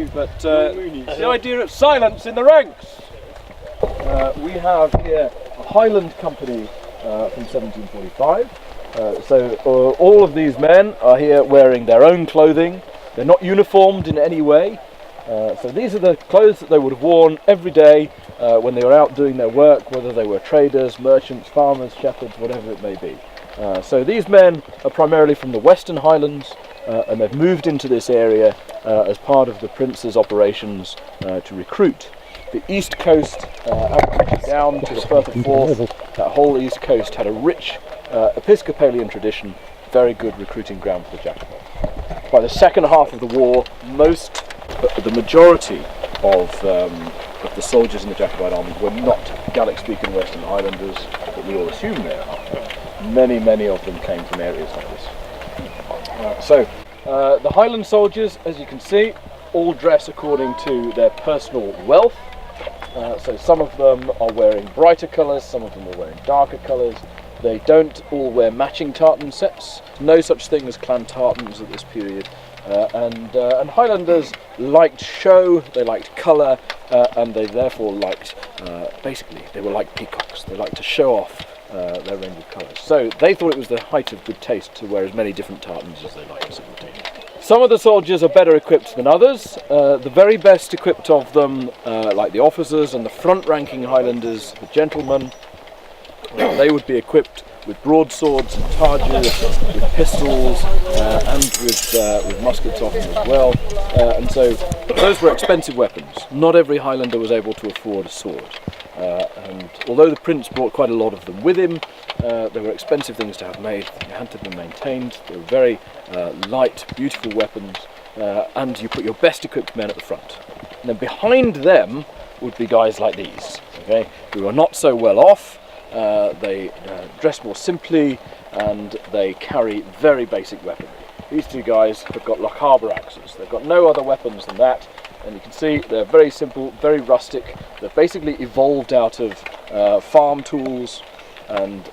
you, but the idea of silence in the ranks. We have here a Highland company from 1745. So all of these men are here wearing their own clothing. They're not uniformed in any way. So these are the clothes that they would have worn every day when they were out doing their work, whether they were traders, merchants, farmers, shepherds, whatever it may be. So these men are primarily from the Western Highlands, and they've moved into this area as part of the Prince's operations to recruit. The east coast, down to the Firth of Forth, that whole east coast had a rich Episcopalian tradition, very good recruiting ground for the Jacobites. By the second half of the war, the majority of the soldiers in the Jacobite army were not Gaelic-speaking Western Highlanders, but we all assume they are. Many of them came from areas like this. The Highland soldiers, as you can see, all dress according to their personal wealth. So some of them are wearing brighter colours, some of them are wearing darker colours. They don't all wear matching tartan sets. No such thing as clan tartans at this period. And Highlanders liked show, they liked colour, and they therefore liked, basically, they were like peacocks. They liked to show off their range of colours. So they thought it was the height of good taste to wear as many different tartans as they liked simultaneously. Some of the soldiers are better equipped than others. The very best equipped of them, like the officers and the front-ranking Highlanders, the gentlemen, they would be equipped with broadswords and targes, with pistols, and with muskets often as well. And so those were expensive weapons. Not every Highlander was able to afford a sword. And although the Prince brought quite a lot of them with him, they were expensive things to have made. They had to be maintained. They were very light, beautiful weapons, and you put your best equipped men at the front. And then behind them would be guys like these, okay, who are not so well off. They dress more simply, and they carry very basic weaponry. These two guys have got Loch Harbour axes. They've got no other weapons than that, and you can see they're very simple, very rustic. They're basically evolved out of farm tools, and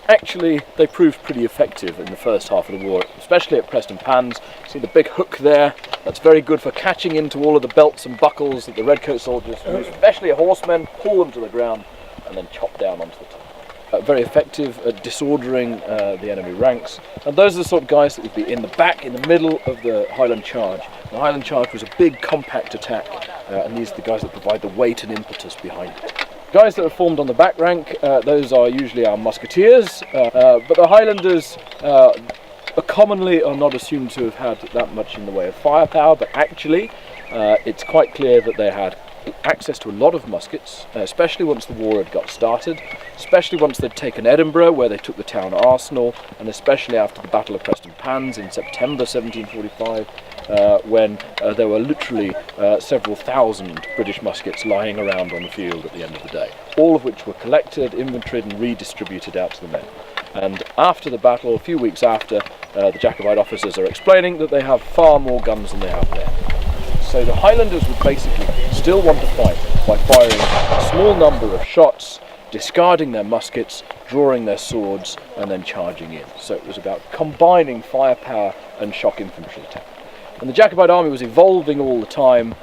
actually they proved pretty effective in the first half of the war, especially at Prestonpans. See the big hook there? That's very good for catching into all of the belts and buckles that the redcoat soldiers use, especially horsemen, pull them to the ground and then chop down onto the top. Very effective at disordering the enemy ranks, and those are the sort of guys that would be in the back, in the middle of the Highland Charge. The Highland Charge was a big compact attack, and these are the guys that provide the weight and impetus behind it. Guys that are formed on the back rank, those are usually our musketeers, but the Highlanders commonly are not assumed to have had that much in the way of firepower, but actually it's quite clear that they had access to a lot of muskets, especially once the war had got started, especially once they'd taken Edinburgh, where they took the town arsenal, and especially after the Battle of Prestonpans in September 1745, when there were literally several thousand British muskets lying around on the field at the end of the day, all of which were collected, inventoried and redistributed out to the men. And after the battle, a few weeks after, the Jacobite officers are explaining that they have far more guns than they have there. So the Highlanders would basically still want to fight by firing a small number of shots, discarding their muskets, drawing their swords, and then charging in. So it was about combining firepower and shock infantry attack. And the Jacobite army was evolving all the time,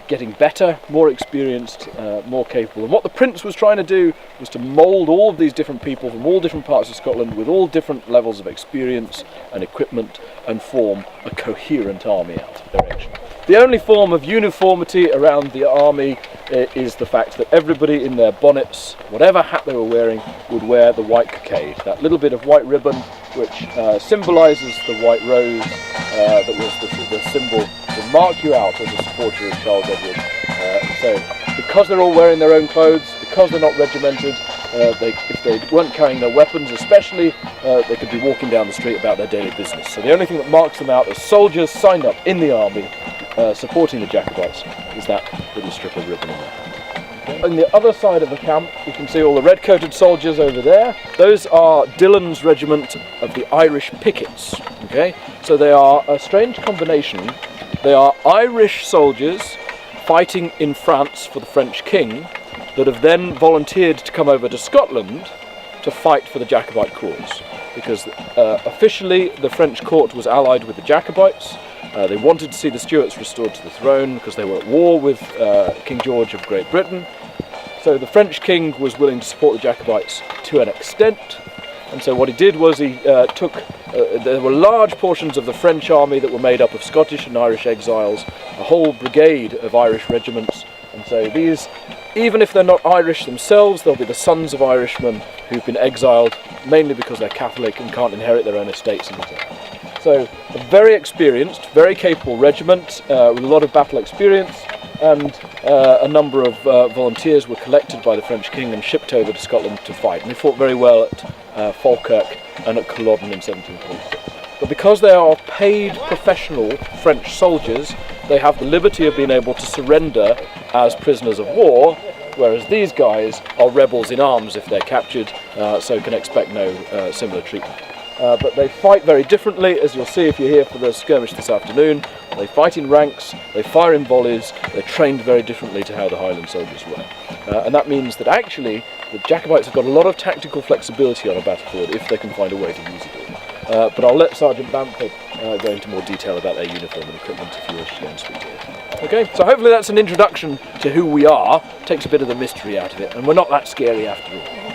getting better, more experienced, more capable. And what the Prince was trying to do was to mould all of these different people from all different parts of Scotland with all different levels of experience and equipment, and form a coherent army out of their age. The only form of uniformity around the army is the fact that everybody in their bonnets, whatever hat they were wearing, would wear the white cockade, that little bit of white ribbon which symbolises the white rose that was the symbol to mark you out as a supporter of Charles Edward. So because they're all wearing their own clothes, because they're not regimented, if they weren't carrying their weapons especially, they could be walking down the street about their daily business. So the only thing that marks them out as soldiers signed up in the army supporting the Jacobites is that little strip of ribbon in there. On the other side of the camp, you can see all the red-coated soldiers over there. Those are Dillon's regiment of the Irish Pickets. Okay, so they are a strange combination. They are Irish soldiers fighting in France for the French king that have then volunteered to come over to Scotland to fight for the Jacobite cause, because officially the French court was allied with the Jacobites, They wanted to see the Stuarts restored to the throne because they were at war with King George of Great Britain. So the French king was willing to support the Jacobites to an extent, and so what he did was he there were large portions of the French army that were made up of Scottish and Irish exiles, a whole brigade of Irish regiments, and so these, even if they're not Irish themselves, they'll be the sons of Irishmen who've been exiled, mainly because they're Catholic and can't inherit their own estates and so on. So a very experienced, very capable regiment with a lot of battle experience, and a number of volunteers were collected by the French king and shipped over to Scotland to fight. And they fought very well at Falkirk and at Culloden in 1746. But because they are paid professional French soldiers, they have the liberty of being able to surrender as prisoners of war, whereas these guys are rebels in arms if they're captured, so can expect no similar treatment. But they fight very differently, as you'll see if you're here for the skirmish this afternoon. They fight in ranks, they fire in volleys, they're trained very differently to how the Highland soldiers were. And that means that actually the Jacobites have got a lot of tactical flexibility on a battlefield if they can find a way to use it all. But I'll let Sergeant Bamford go into more detail about their uniform and equipment if you wish to go and speak to it. Okay, so hopefully that's an introduction to who we are, takes a bit of the mystery out of it, and we're not that scary after all.